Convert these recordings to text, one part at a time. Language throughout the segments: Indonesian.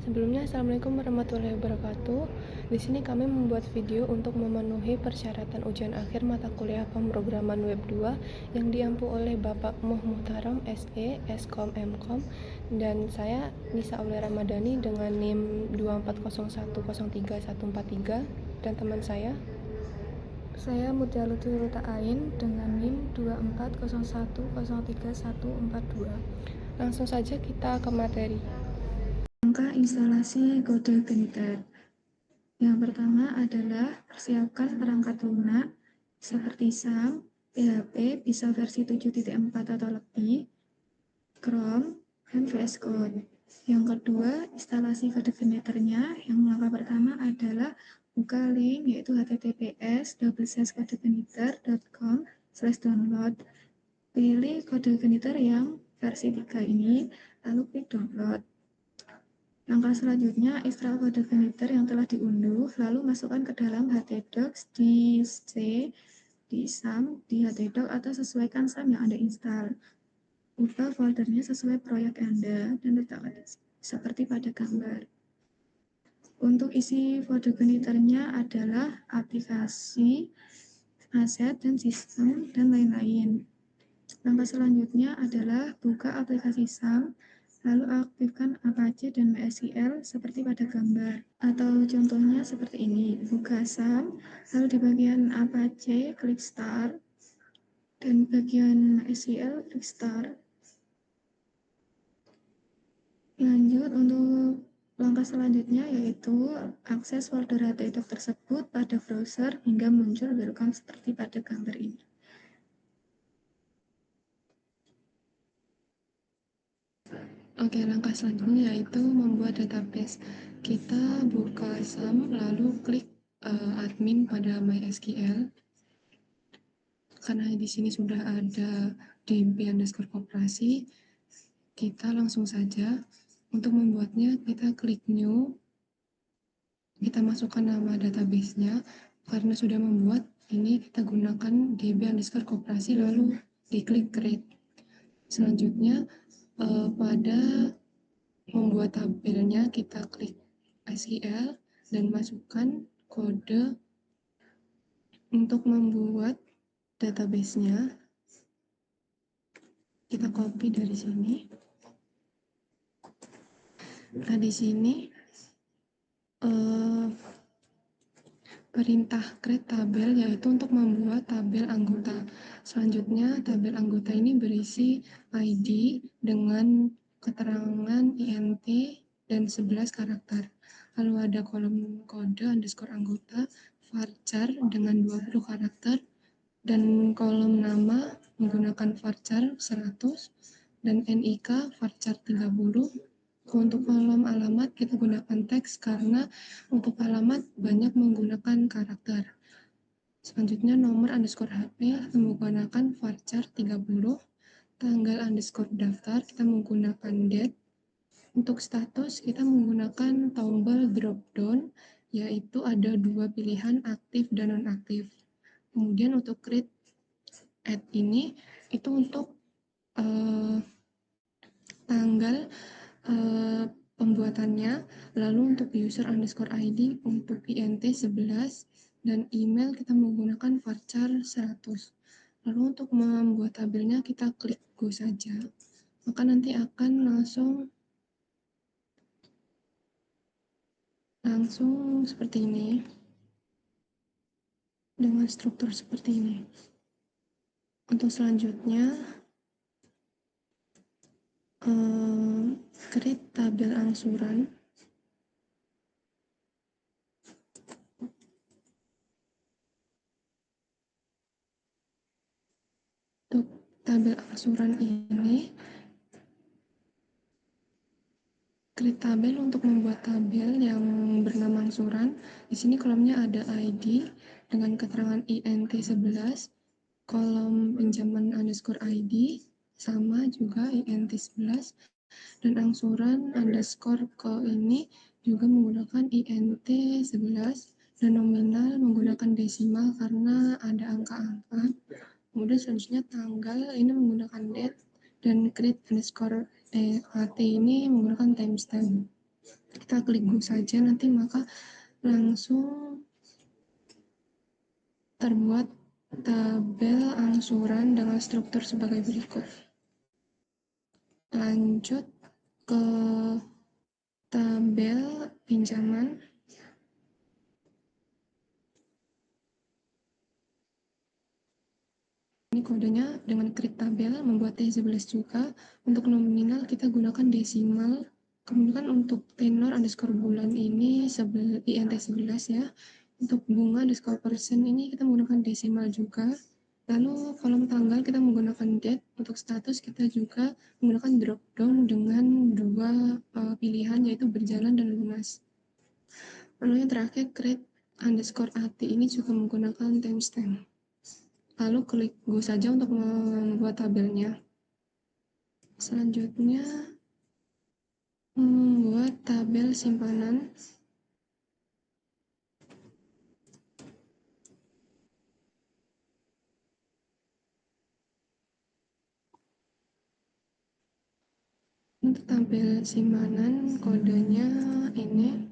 Sebelumnya, Assalamualaikum warahmatullahi wabarakatuh. Di sini kami membuat video untuk memenuhi persyaratan ujian akhir mata kuliah pemrograman Web 2 yang diampu oleh Bapak Muh Muhtaram SE, Eskom Mkom, dan saya Nisa Aulia Ramadhani dengan NIM 240103143 dan teman saya Mutia Lutfi Ruta Ain dengan NIM 240103142. Langsung saja kita ke materi. Langkah instalasi kode Geniter. Yang pertama adalah persiapkan perangkat lunak seperti SAM, PHP bisa versi 7.4 atau lebih, Chrome, dan VS Code. Yang kedua, instalasi kode Geniternya. Yang langkah pertama adalah buka link yaitu https://codegeniter.com/download. Pilih kode Geniter yang versi 3 ini, lalu klik download. Langkah selanjutnya, ekstrak kode Geniter yang telah diunduh, lalu masukkan ke dalam htdocs di C, di SAM, di htdocs, atau sesuaikan SAM yang Anda install. Ubah foldernya sesuai proyek Anda dan letakkan seperti pada gambar. Untuk isi folder Geniternya adalah aplikasi, aset, dan sistem, dan lain-lain. Langkah selanjutnya adalah buka aplikasi SAM, lalu aktifkan Apache dan MySQL seperti pada gambar. Atau contohnya seperti ini, buka SAM, lalu di bagian Apache klik Start, dan bagian MySQL klik Start. Lanjut untuk langkah selanjutnya yaitu akses folder htdocs tersebut pada browser hingga muncul welcome seperti pada gambar ini. Oke, langkah selanjutnya yaitu membuat database. Kita buka SAM, lalu klik admin pada MySQL. Karena di sini sudah ada db_koperasi, kita langsung saja untuk membuatnya kita klik new, kita masukkan nama databasenya. Karena sudah membuat, ini kita gunakan db_koperasi lalu diklik create. Selanjutnya pada membuat tabelnya kita klik SQL dan masukkan kode untuk membuat database-nya. Kita copy dari sini. Nah, di sini perintah create tabel yaitu untuk membuat tabel anggota. Selanjutnya, tabel anggota ini berisi ID dengan keterangan INT dan 11 karakter. Lalu ada kolom kode underscore anggota, varchar dengan 20 karakter, dan kolom nama menggunakan varchar 100 dan NIK varchar 30. Untuk kolom alamat kita gunakan teks karena untuk alamat banyak menggunakan karakter. Selanjutnya nomor underscore HP menggunakan varchar 30, tanggal underscore daftar kita menggunakan date. Untuk status kita menggunakan tombol drop down, yaitu ada dua pilihan aktif dan nonaktif. Kemudian untuk create add ini itu untuk tanggal pembuatannya, lalu untuk user underscore ID untuk INT 11 dan email kita menggunakan varchar 100. Lalu untuk membuat tabelnya kita klik go saja, maka nanti akan langsung seperti ini dengan struktur seperti ini. Untuk selanjutnya create tabel angsuran. Untuk tabel angsuran ini, create tabel untuk membuat tabel yang bernama angsuran. Di sini kolomnya ada ID dengan keterangan INT 11, kolom pinjaman underscore ID sama juga INT 11, dan angsuran underscore ko ini juga menggunakan INT 11 dan nominal menggunakan desimal karena ada angka-angka. Kemudian selanjutnya tanggal ini menggunakan date dan create underscore AT ini menggunakan timestamp. kita klik go saja, nanti maka langsung terbuat tabel angsuran dengan struktur sebagai berikut. Lanjut ke tabel pinjaman. Ini kodenya dengan create tabel, membuat T11 juga. Untuk nominal kita gunakan desimal. Kemudian untuk tenor underscore bulan ini INT 11 ya. Untuk bunga underscore persen ini kita menggunakan desimal juga. Lalu kolom tanggal kita menggunakan date. Untuk status kita juga menggunakan drop down dengan dua pilihan, yaitu berjalan dan lunas. Lalu yang terakhir create underscore AT ini juga menggunakan timestamp. Lalu klik go saja untuk membuat tabelnya. Selanjutnya membuat tabel simpanan. Untuk tabel simpanan kodenya ini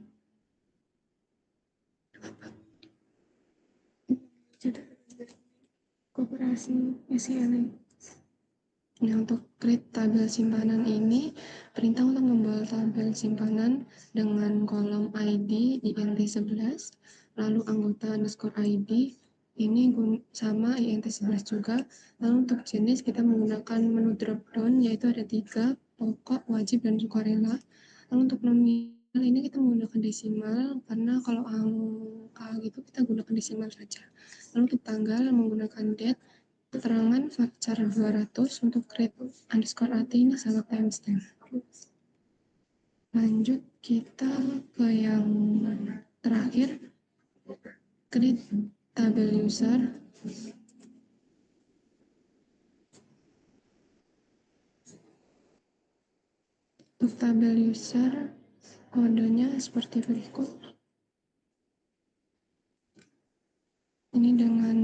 Koperasi SCLA. Nah, untuk create tabel simpanan ini, perintah untuk membuat tabel simpanan dengan kolom ID INT 11, lalu anggota underscore ID, ini sama INT 11 juga. Lalu untuk jenis kita menggunakan menu drop down, yaitu ada 3, pokok, wajib, dan sukarela. Lalu untuk nominal ini kita menggunakan desimal, karena kalau angka gitu kita gunakan desimal saja. Lalu untuk tanggal menggunakan date, keterangan varchar 200, untuk create underscore AT ini sama timestamp. Lanjut kita ke yang terakhir, create tabel user. Untuk tabel user kodenya seperti berikut. Ini dengan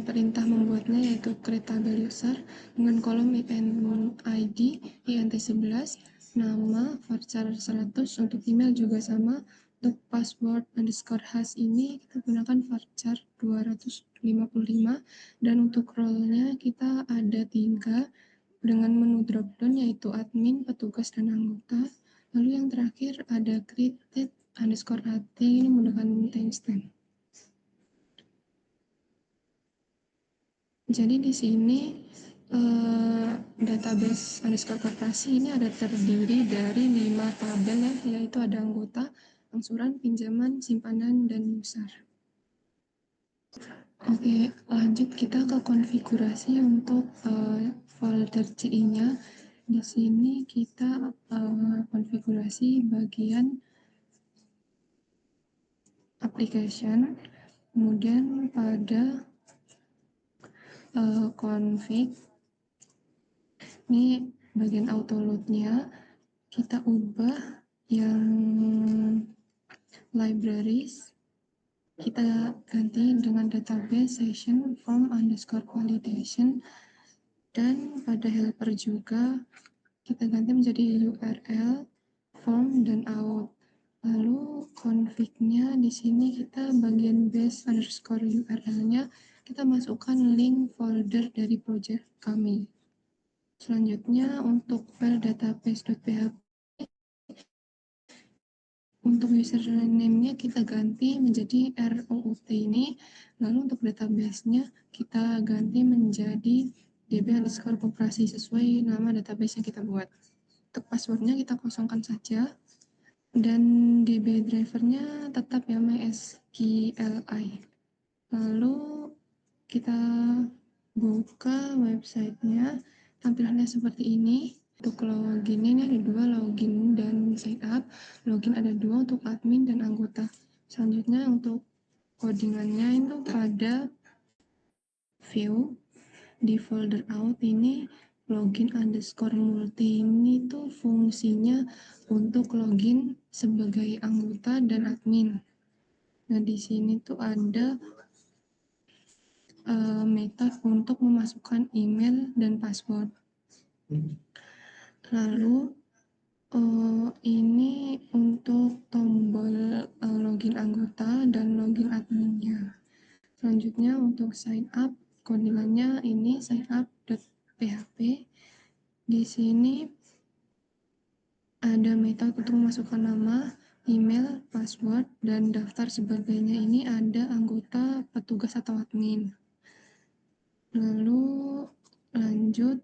perintah membuatnya, yaitu create tabel user dengan kolom ID INT 11, nama varchar 100, untuk email juga sama. Untuk password underscore hash ini kita gunakan varchar 255, dan untuk role-nya kita ada 3 dengan menu drop down, yaitu admin, petugas, dan anggota. Lalu yang terakhir ada created underscore AT, ini menggunakan timestamp. Jadi di sini database underscore koperasi ini ada terdiri dari 5 tabel ya, yaitu ada anggota, angsuran, pinjaman, simpanan, dan user. Oke, lanjut kita ke konfigurasi untuk folder CI-nya. Di sini kita konfigurasi bagian application, kemudian pada config ini bagian auto load-nya kita ubah yang libraries, kita ganti dengan database session form underscore validation, dan pada helper juga kita ganti menjadi URL form dan out. Lalu config-nya di sini kita bagian base underscore URL-nya kita masukkan link folder dari project kami. Selanjutnya untuk file database.php, untuk username-nya kita ganti menjadi ROUT ini. Lalu untuk database-nya kita ganti menjadi db underscore koperasi sesuai nama database yang kita buat. Untuk passwordnya kita kosongkan saja, dan db drivernya tetap ya MySQLi. Lalu kita buka websitenya, tampilannya seperti ini. Untuk login ini ada 2, login dan sign up. Login ada 2 untuk admin dan anggota. Selanjutnya untuk codingannya itu pada view di folder out ini login underscore multi ini tuh fungsinya untuk login sebagai anggota dan admin. Nah di sini tuh ada metode untuk memasukkan email dan password. Lalu ini untuk untuk sign up, codingannya ini sign up.php. Di sini ada metode untuk memasukkan nama, email, password, dan daftar sebagainya. Ini ada anggota, petugas atau admin. Lalu lanjut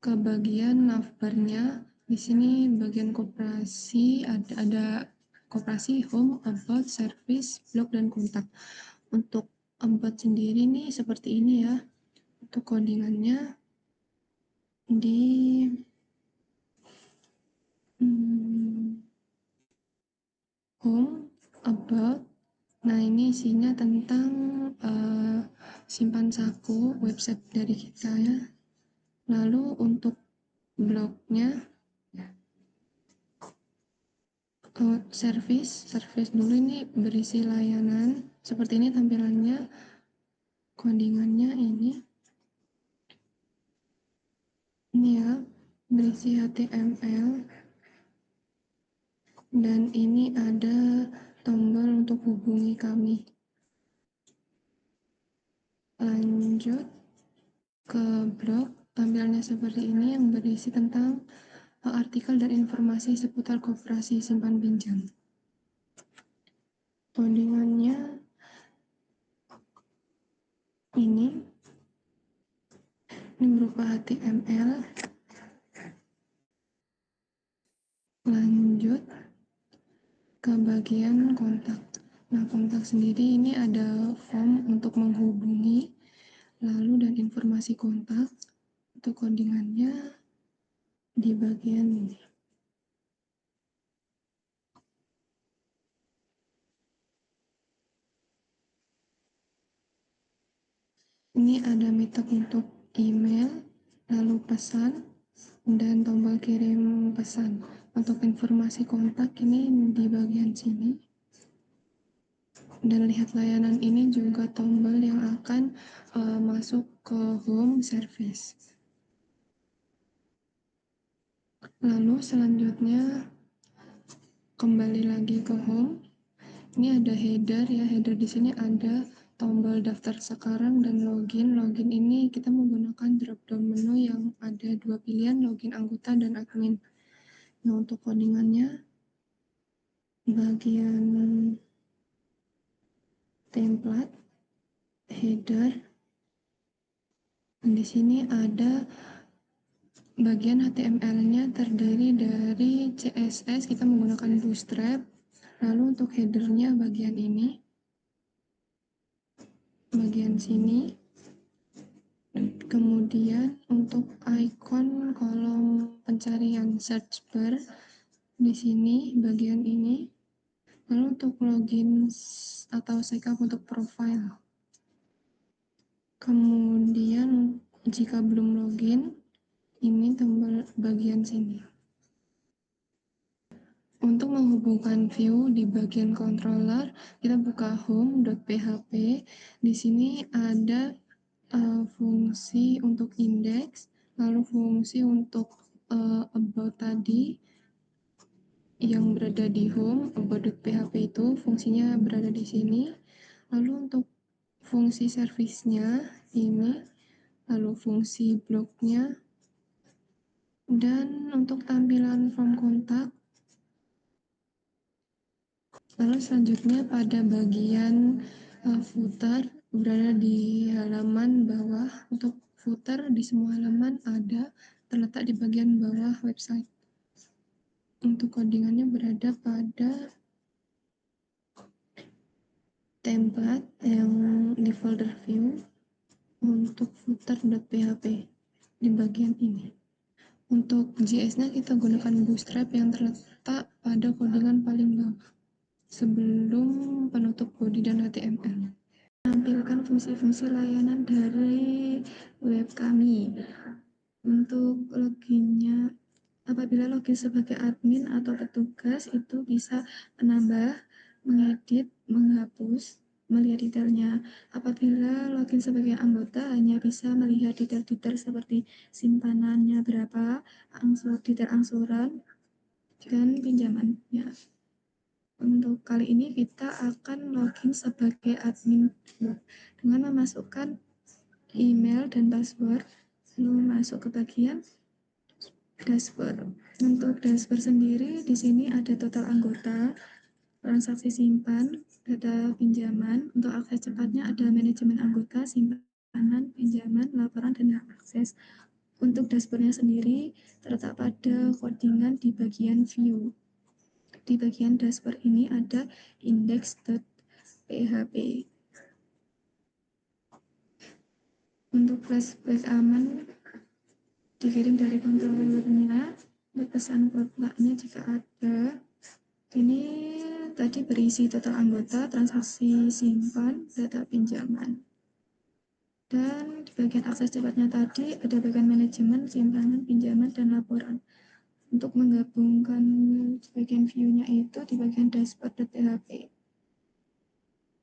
ke bagian navbarnya. Di sini bagian koperasi ada koperasi, home, about, service, blog, dan kontak. Untuk about sendiri nih seperti ini ya. Untuk codingannya di home, about. Nah, ini isinya tentang simpan saku website dari kita ya. Lalu untuk blognya service dulu, ini berisi layanan. Seperti ini tampilannya, codingannya ini ya, berisi HTML. Dan ini ada tombol untuk hubungi kami. Lanjut ke blog, tampilannya seperti ini yang berisi tentang artikel dan informasi seputar koperasi simpan pinjam. Codingannya ini berupa HTML. Lanjut ke bagian kontak. Nah, kontak sendiri ini ada form untuk menghubungi, lalu dan informasi kontak. Untuk codingannya di bagian ini. Ini ada metode untuk email, lalu pesan, dan tombol kirim pesan. Untuk informasi kontak ini di bagian sini. Dan lihat layanan ini juga tombol yang akan masuk ke home service. Lalu selanjutnya kembali lagi ke home. Ini ada header ya, header di sini ada tombol daftar sekarang dan login. Login ini kita menggunakan drop down menu yang ada dua pilihan, login anggota dan admin. Nah, untuk codingannya bagian template, header. Di sini ada bagian HTML-nya terdiri dari CSS, kita menggunakan Bootstrap. Lalu untuk header-nya bagian ini, bagian sini. Kemudian untuk icon kolom pencarian search bar di sini bagian ini. Lalu untuk login atau sign up untuk profile. Kemudian jika belum login, ini tombol bagian sini. Untuk menghubungkan view di bagian controller, kita buka home.php. Di sini ada fungsi untuk index, lalu fungsi untuk about tadi yang berada di home, about.php itu fungsinya berada di sini. Lalu untuk fungsi service-nya ini, lalu fungsi blog-nya, dan untuk tampilan form kontak. Lalu selanjutnya pada bagian footer berada di halaman bawah. Untuk footer di semua halaman ada terletak di bagian bawah website. Untuk codingannya berada pada template yang di folder view untuk footer.php di bagian ini. Untuk JS-nya kita gunakan Bootstrap yang terletak pada codingan paling bawah sebelum penutup body dan HTML. Menampilkan fungsi-fungsi layanan dari web kami. Untuk loginnya, apabila login sebagai admin atau petugas, itu bisa menambah, mengedit, menghapus, melihat detailnya. Apabila login sebagai anggota, hanya bisa melihat detail-detail seperti simpanannya berapa, detail angsuran, dan pinjamannya. Untuk Untuk kali ini kita akan login sebagai admin dengan memasukkan email dan password, lalu masuk ke bagian dashboard. Untuk dashboard sendiri di sini ada total anggota, transaksi simpan, data pinjaman. Untuk akses cepatnya ada manajemen anggota, simpanan, pinjaman, laporan, dan hak akses. Untuk dashboardnya sendiri terletak pada codingan di bagian view. Di bagian dashboard ini ada index.php. Untuk flashback aman dikirim dari controllernya. Untuk pesan kotaknya jika ada. Ini tadi berisi total anggota, transaksi simpan, data pinjaman. Dan di bagian akses cepatnya tadi ada bagian manajemen, simpanan, pinjaman, dan laporan. Untuk menggabungkan bagian view-nya itu di bagian dashboard.php.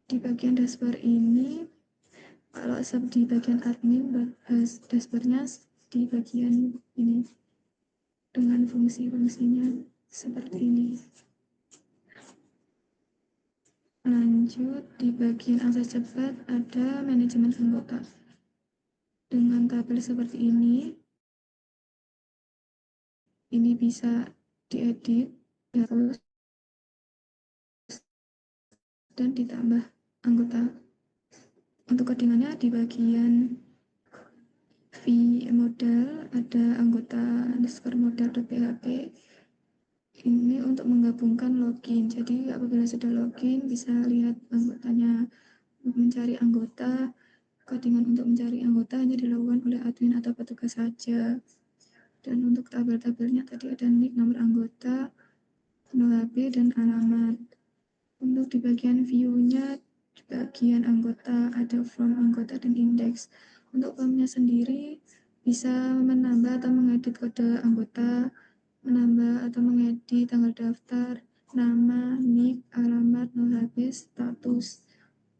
Di bagian dashboard ini, kalau di bagian admin, dashboard-nya di bagian ini dengan fungsi-fungsinya seperti ini. Lanjut, di bagian akses cepat ada manajemen anggota. Dengan tabel seperti ini bisa diedit, dihapus, dan ditambah anggota. Untuk codingannya di bagian model ada anggota underscore model.php. Ini untuk menggabungkan login. Jadi apabila sudah login bisa lihat anggotanya. Untuk mencari anggota, codingan untuk mencari anggota hanya dilakukan oleh admin atau petugas saja. Dan untuk tabel-tabelnya tadi ada nick, nomor anggota, nomor HP, dan alamat. Untuk di bagian view-nya, di bagian anggota ada from anggota dan index. Untuk formnya sendiri bisa menambah atau mengedit kode anggota, menambah atau mengedit tanggal daftar, nama, nick, alamat, nomor HP, status,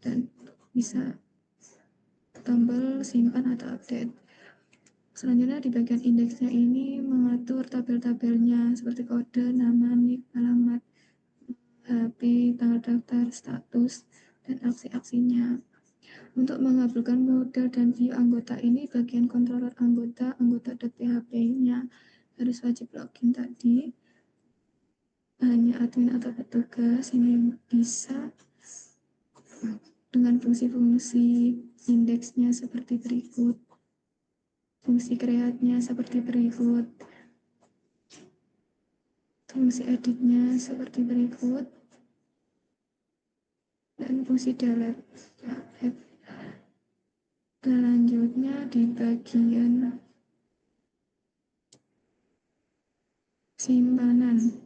dan bisa tombol simpan atau update. Selanjutnya di bagian indeksnya ini mengatur tabel-tabelnya seperti kode, nama, nick, alamat, HP, tanggal daftar, status, dan aksi-aksinya. Untuk mengabulkan model dan view anggota ini, bagian controller anggota, anggota.php-nya harus wajib login tadi. Hanya admin atau petugas ini bisa dengan fungsi-fungsi indeksnya seperti berikut. Fungsi create-nya seperti berikut. Fungsi edit-nya seperti berikut. Dan fungsi delete. Selanjutnya di bagian simpanan.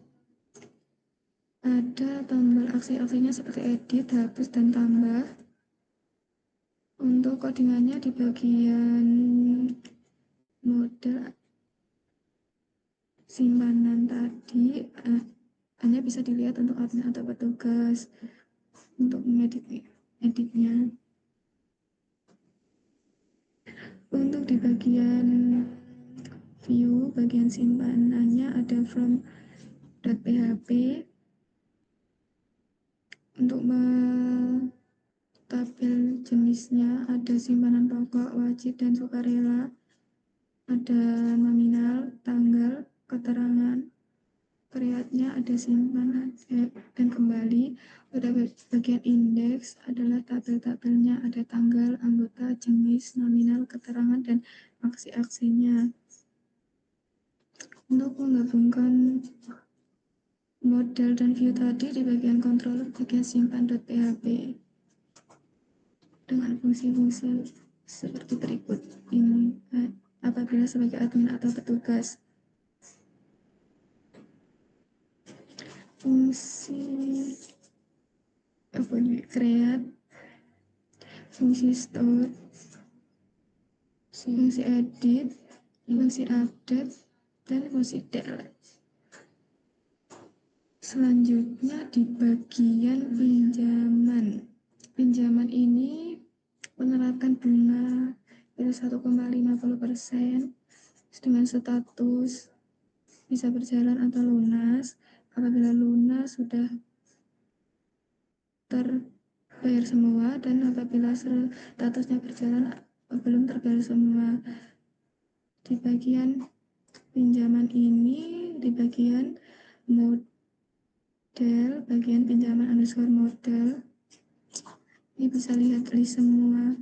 Ada tombol aksi-aksinya seperti edit, hapus, dan tambah. Untuk codingannya di bagian model simpanan tadi hanya bisa dilihat untuk admin atau petugas untuk editnya. Untuk di bagian view, bagian simpanannya ada from.php. Untuk tabel jenisnya ada simpanan pokok, wajib, dan sukarela. Ada nominal, tanggal, keterangan, create-nya ada simpanan dan kembali. Pada bagian indeks adalah tabel-tabelnya, ada tanggal, anggota, jenis, nominal, keterangan, dan aksi-aksinya. Untuk menggabungkan model dan view tadi di bagian controller bagian simpan.php dengan fungsi-fungsi seperti berikut ini apabila sebagai admin atau petugas. Fungsi create, fungsi store, fungsi edit, fungsi update, dan fungsi delete. Selanjutnya di bagian pinjaman. Pinjaman ini menerapkan bunga itu 1,50% dengan status bisa berjalan atau lunas. Apabila lunas sudah terbayar semua, dan apabila statusnya berjalan belum terbayar semua. Di bagian pinjaman ini, di bagian model, bagian pinjaman underscore model, ini bisa lihat list semua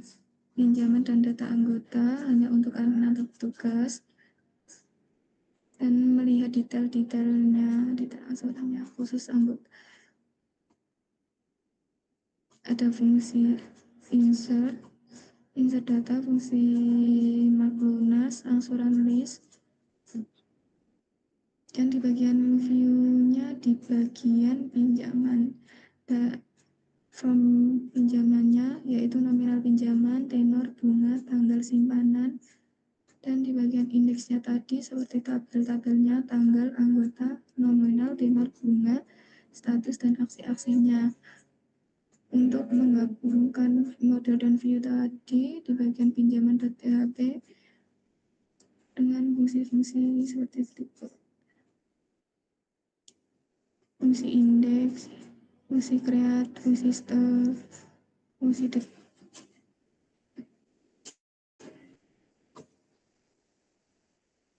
pinjaman dan data anggota hanya untuk anak atau petugas, dan melihat detail-detailnya, detail angsurannya khusus anggota. Ada fungsi insert data, fungsi mark lunas, angsuran list, dan di bagian view-nya di bagian pinjaman. From pinjamannya yaitu nominal pinjaman, tenor, bunga, tanggal simpanan, dan di bagian indeksnya tadi seperti tabel-tabelnya, tanggal, anggota, nominal, tenor, bunga, status, dan aksi-aksinya. Untuk menggabungkan model dan view tadi di bagian pinjaman.php dengan fungsi-fungsi seperti berikut. Fungsi indeks, fungsi create, fungsi store, fungsi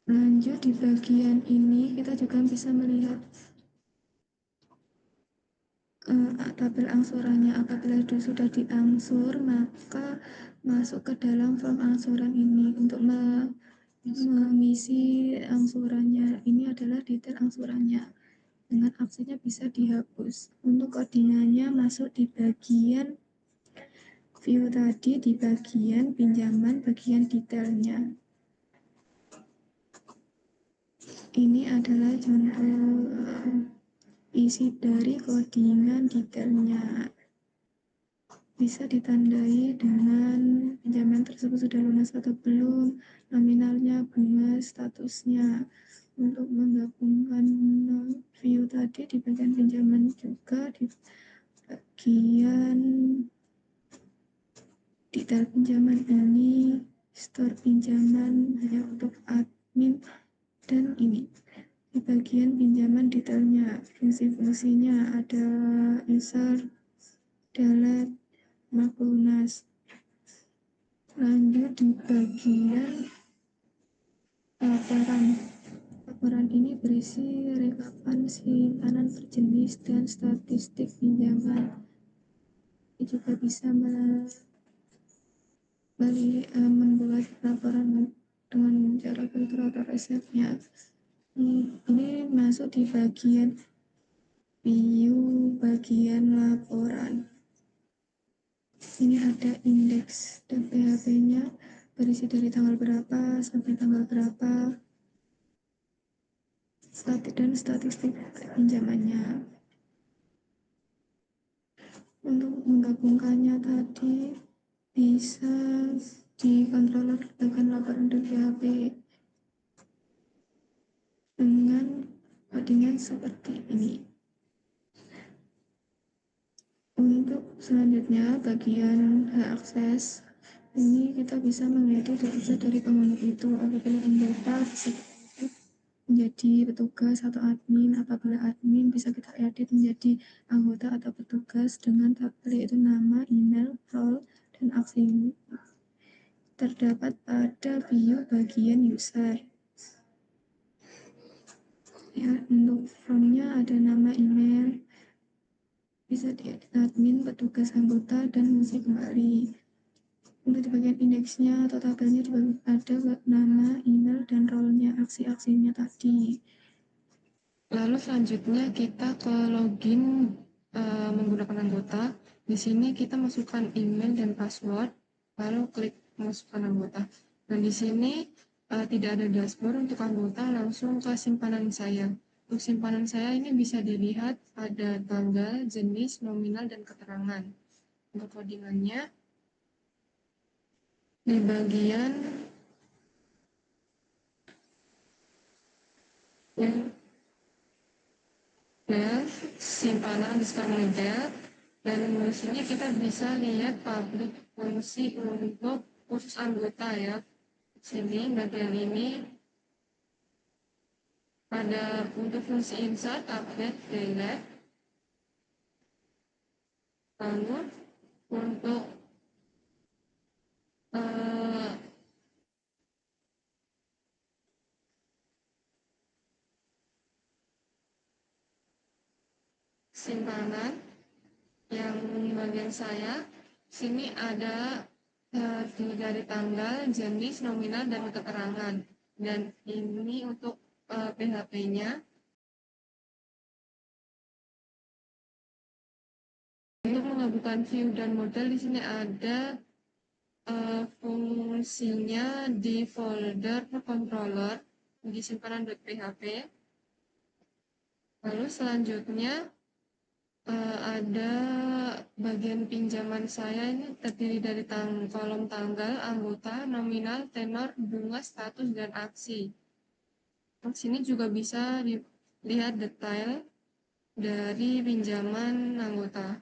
lanjut. Di bagian ini kita juga bisa melihat tabel angsurannya. Apabila itu sudah diangsur, maka masuk ke dalam form angsuran ini untuk mengisi angsurannya. Ini adalah detail angsurannya. Dengan aksinya bisa dihapus. Untuk codingannya masuk di bagian view tadi, di bagian pinjaman, bagian detailnya. Ini adalah contoh isi dari codingan detailnya. Bisa ditandai dengan pinjaman tersebut sudah lunas atau belum, nominalnya, bunga, statusnya. Untuk menggabungkan view tadi di bagian pinjaman juga di bagian detail pinjaman ini, store pinjaman hanya untuk admin, dan ini di bagian pinjaman detailnya, fungsi-fungsinya ada insert, delete, mark lunas. Lanjut di bagian laporan. Laporan ini berisi rekapan simpanan per jenis dan statistik pinjaman. Ini juga bisa membuat laporan dengan cara kalkulator resepnya. Ini masuk di bagian view, bagian laporan. Ini ada indeks dan PHP-nya berisi dari tanggal berapa sampai tanggal berapa, dan statistik pinjamannya. Untuk menggabungkannya tadi bisa di controller bagian laporan dan PHP dengan codingan seperti ini. Untuk selanjutnya bagian hak akses, ini kita bisa mengedit data dari pengguna itu. Apabila anggota bisa menjadi petugas atau admin, apabila admin bisa kita edit menjadi anggota atau petugas dengan tabel yaitu nama, email, role, dan aksi. Terdapat pada view bagian user. Ya, untuk formnya ada nama, email, bisa diedit admin, petugas, anggota, dan mengisi kembali. Untuk di bagian indeksnya atau tabelnya ada nama, email, dan role-nya, aksi-aksinya tadi. Lalu selanjutnya kita ke login menggunakan anggota. Di sini kita masukkan email dan password, lalu klik masukkan anggota. Dan di sini tidak ada dashboard untuk anggota, langsung ke simpanan saya. Untuk simpanan saya ini bisa dilihat ada tanggal, jenis, nominal, dan keterangan. Untuk codingannya di bagian simpanan model, dan di sini kita bisa lihat public fungsi untuk khusus anggota ya. Sini bagian ini ada untuk fungsi insert, update, delete, Lalu untuk simpanan yang bagian saya, sini ada dari tanggal, jenis, nominal, dan keterangan. Dan ini untuk PHP-nya. Untuk menggabungkan view dan model, di sini ada fungsinya di folder controller di simpanan.php. Lalu selanjutnya ada bagian pinjaman saya, ini terdiri dari kolom tanggal, anggota, nominal, tenor, bunga, status, dan aksi. Di sini juga bisa dilihat detail dari pinjaman anggota.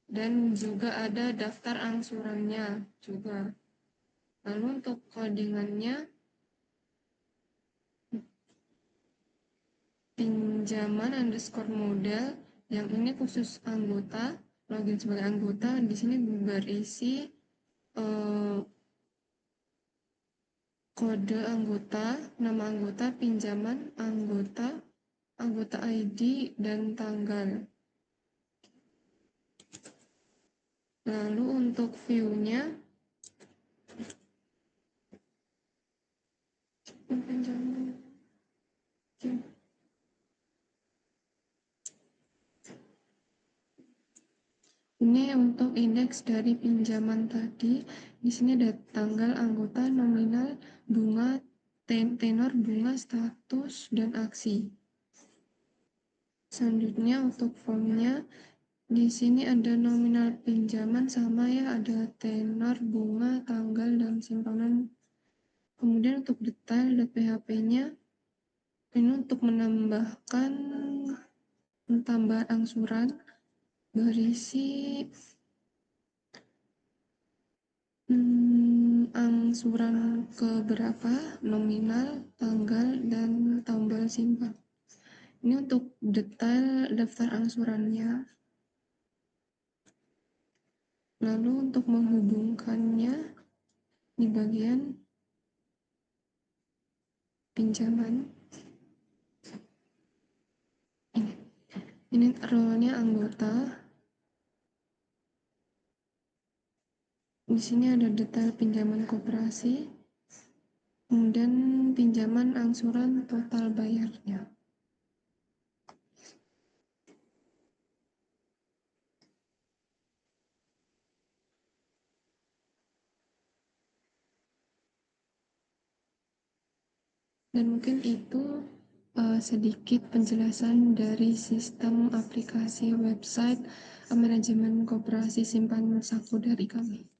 Dan juga ada daftar angsurannya juga. Lalu untuk codingannya, pinjaman underscore model, yang ini khusus anggota, login sebagai anggota. Di sini berisi kode anggota, nama anggota, pinjaman anggota, anggota ID, dan tanggal. Lalu untuk view-nya, pinjaman. Ini untuk indeks dari pinjaman tadi. Di sini ada tanggal, anggota, nominal, bunga, tenor, bunga, status, dan aksi. Selanjutnya untuk formnya, di sini ada nominal pinjaman sama ya, ada tenor, bunga, tanggal, dan simpanan. Kemudian untuk detail dan PHP-nya, ini untuk menambahkan tambahan angsuran berisi angsuran ke berapa, nominal, tanggal, dan tombol simpan. Ini untuk detail daftar angsurannya. Lalu untuk menghubungkannya di bagian pinjaman. Ini role-nya anggota. Di sini ada detail pinjaman koperasi, kemudian pinjaman angsuran total bayarnya. Dan mungkin itu sedikit penjelasan dari sistem aplikasi website manajemen koperasi simpanan saku dari kami.